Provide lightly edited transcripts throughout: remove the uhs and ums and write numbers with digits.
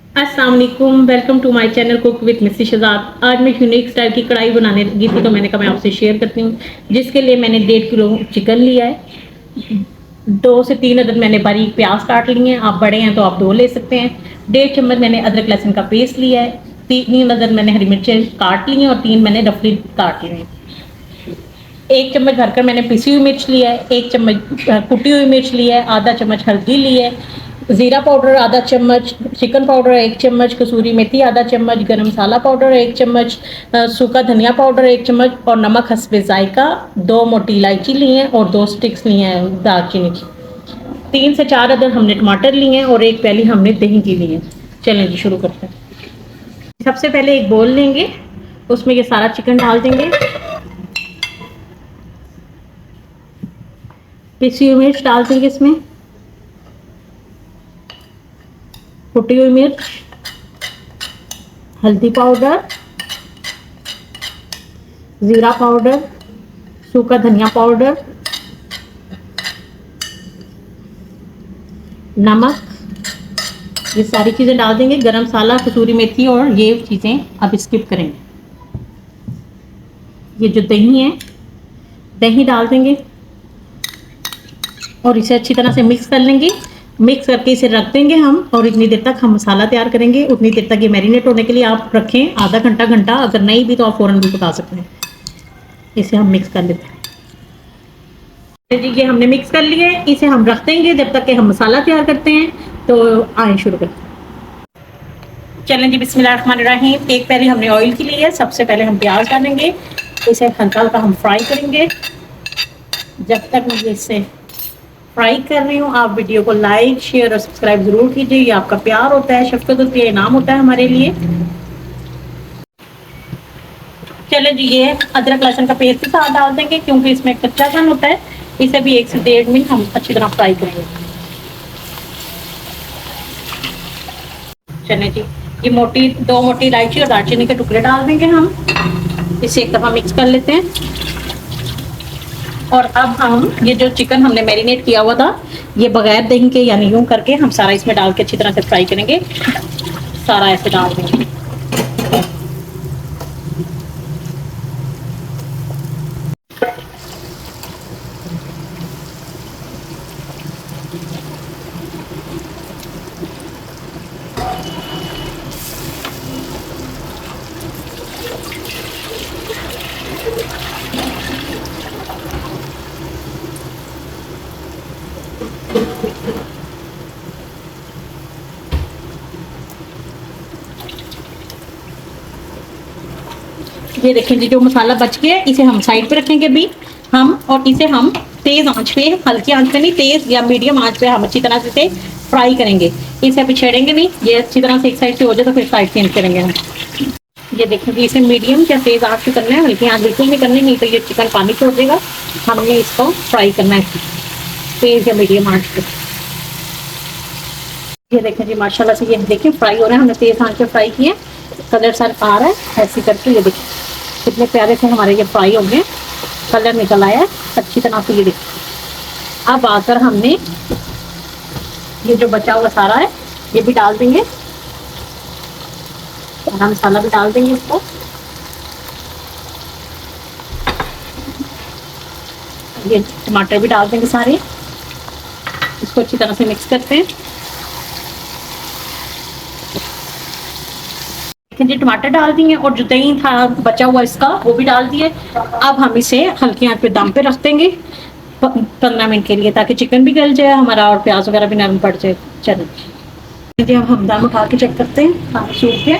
अस्सलाम वालेकुम, welcome to my channel cook with Missy Shahzad. आज मैं यूनिक स्टाइल की कढ़ाई बनाने लगी थी, तो मैंने कहा मैं आपसे शेयर करती हूँ। जिसके लिए मैंने 1.5 किलो चिकन लिया है। 2 से 3 अदद मैंने बारीक प्याज काट लिए हैं, आप बड़े हैं तो आप 2 ले सकते हैं। 1.5 चम्मच मैंने अदरक लहसुन का पेस्ट लिया है। 3 अदद मैंने हरी मिर्चें काट ली हैं और 3 मैंने रफली काट लिए हैं। 1 चम्मच भरकर मैंने पिसी हुई मिर्च लिया है। 1 चम्मच कुटी हुई मिर्च लिया है। आधा चम्मच हल्दी ली है। ज़ीरा पाउडर आधा चम्मच, चिकन पाउडर 1 चम्मच, कसूरी मेथी आधा चम्मच, गरम मसाला पाउडर 1 चम्मच, सूखा धनिया पाउडर 1 चम्मच और नमक हस्बे जायका। 2 मोटी इलायची ली हैं और 2 स्टिक्स ली हैं दालचीनी की। 3 से 4 अदद हमने टमाटर लिए हैं और 1 प्याली हमने दही की ली है। चलें जी, शुरू करते हैं। सबसे पहले एक बोल लेंगे, उसमें ये सारा चिकन डाल देंगे। पिसी हुई मिर्च डाल देंगे इसमें, कुटी हुई मिर्च, हल्दी पाउडर, ज़ीरा पाउडर, सूखा धनिया पाउडर, नमक, ये सारी चीज़ें डाल देंगे। गरम मसाला, कसूरी मेथी और ये चीज़ें अब स्किप करेंगे। ये जो दही है, दही डाल देंगे और इसे अच्छी तरह से मिक्स कर लेंगे। मिक्स करके इसे रख देंगे हम, और इतनी देर तक हम मसाला तैयार करेंगे। उतनी देर तक ये मैरिनेट होने के लिए आप रखें, आधा घंटा घंटा। अगर नहीं भी तो आप फ़ौरन भी पका सकते हैं। इसे हम मिक्स कर लेते हैं जी। ये हमने मिक्स कर लिए, इसे हम रख देंगे जब तक कि हम मसाला तैयार करते हैं। तो आए शुरू करते हैं। चलें जी, बिस्मिल्लाहिर्रहमानिर्रहीम। 1 प्याली हमने ऑयल की ली है। सबसे पहले हम प्याज डालेंगे, इसे हल्का हल्का हम फ्राई करेंगे। जब तक मुझे इसे फ्राई कर रही हूँ, आप वीडियो को लाइक शेयर और सब्सक्राइब जरूर कीजिए। ये आपका प्यार होता है, शफकत होती है, इनाम होता है हमारे लिए। चले जी, ये अदरक लहसुन का पेस्ट भी साथ डाल देंगे क्योंकि इसमें कच्चापन होता है। इसे भी 1 से 1.5 मिनट हम अच्छी तरह फ्राई करेंगे। चले जी, ये 2 मोटी इलायची और दालचीनी के टुकड़े डाल देंगे हम। इसे एक दफ़ा मिक्स कर लेते हैं। और अब हम ये जो चिकन हमने मैरिनेट किया हुआ था, ये बगैर दही के यानी यूं करके हम सारा इसमें डाल के अच्छी तरह से फ्राई करेंगे। सारा ऐसे डाल देंगे। ये देखें जी, जो मसाला बच गया इसे हम साइड पे रखेंगे अभी हम। और इसे हम तेज आंच पे, हल्की आंच पे नहीं, तेज या मीडियम आंच पे हम अच्छी तरह से फ्राई करेंगे। इसे अभी छेड़ेंगे नहीं, ये अच्छी तरह से एक साइड से हो जाए तो फिर साइड चेंज करेंगे हम। ये देखें जी, इसे मीडियम या तेज आंच पे करना है, हल्की आंच बिल्कुल नहीं करनी, नहीं तो ये चिकन पानी छोड़ देगा। हमने इसको फ्राई करना है तेज या मीडियम आंच पे। ये देखें जी, माशाल्लाह से ये देखिए फ्राई हो रहा है। हमने तेज आंच पे फ्राई किए, कलर सर आ रहा है ऐसे करके। ये देखिए कितने प्यारे से हमारे ये फ्राई हो गए, कलर निकल आया है अच्छी तरह से। ये देखिए अब आकर हमने ये जो बचा हुआ सारा है ये भी डाल देंगे। सारा मसाला भी डाल देंगे इसको। ये टमाटर भी डाल देंगे सारे, इसको अच्छी तरह से मिक्स करते हैं। जी, टमाटर डाल दिए और जो दही था बचा हुआ इसका वो भी डाल दिए। अब हम इसे हल्की आंच पे दम पे रख देंगे 15 मिनट के लिए, ताकि चिकन भी गल जाए हमारा और प्याज वगैरह भी नरम पड़ जाए। चलिए जी, अब हम दम उठा के चेक करते हैं। पानी सूख गया,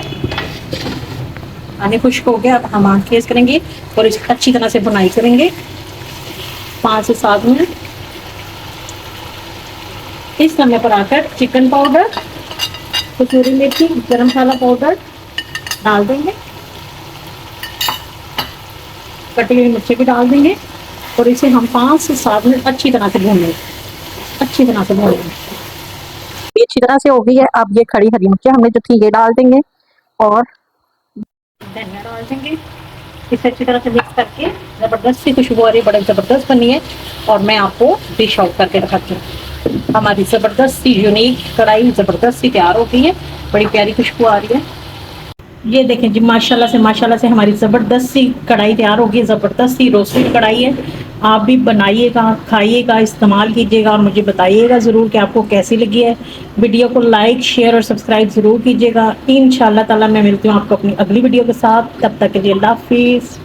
पानी खुश्क हो गया। अब हम आंच तेज करेंगे और इसे अच्छी तरह से बुनाई करेंगे 5 से 7 मिनट। इस समय पर आकर चिकन पाउडर, कसूरी मेथी, गरम मसाला पाउडर डाल देंगे। कटी हुई मिर्ची भी डाल देंगे और इसे हम 5 से 7 मिनट अच्छी तरह से भूनेंगे। अच्छी तरह से भूनेंगे। ये अच्छी तरह से हो गई है। अब ये खड़ी हरी मिर्ची हमने जो थी ये डाल देंगे और धनिया डाल देंगे। इसे अच्छी तरह से मिक्स करके ज़बरदस्त सी खुशबू आ रही, बड़ी ज़बरदस्त बनी है। और मैं आपको डिश आउट करके रखाती हूँ। हमारी ज़बरदस्त सी यूनिक कढ़ाई ज़बरदस्त सी तैयार हो गई है, बड़ी प्यारी खुशबू आ रही है। ये देखें जी, माशाल्लाह से हमारी ज़बरदस्त सी कढ़ाई तैयार हो गई, ज़बरदस्त सी रोस्टेड कढ़ाई है। आप भी बनाइएगा, खाइएगा, इस्तेमाल कीजिएगा और मुझे बताइएगा ज़रूर कि आपको कैसी लगी है। वीडियो को लाइक, शेयर और सब्सक्राइब ज़रूर कीजिएगा। इंशाअल्लाह ताला मैं मिलती हूँ आपको अपनी अगली वीडियो के साथ। तब तक के लिए अल्लाह हाफिज़।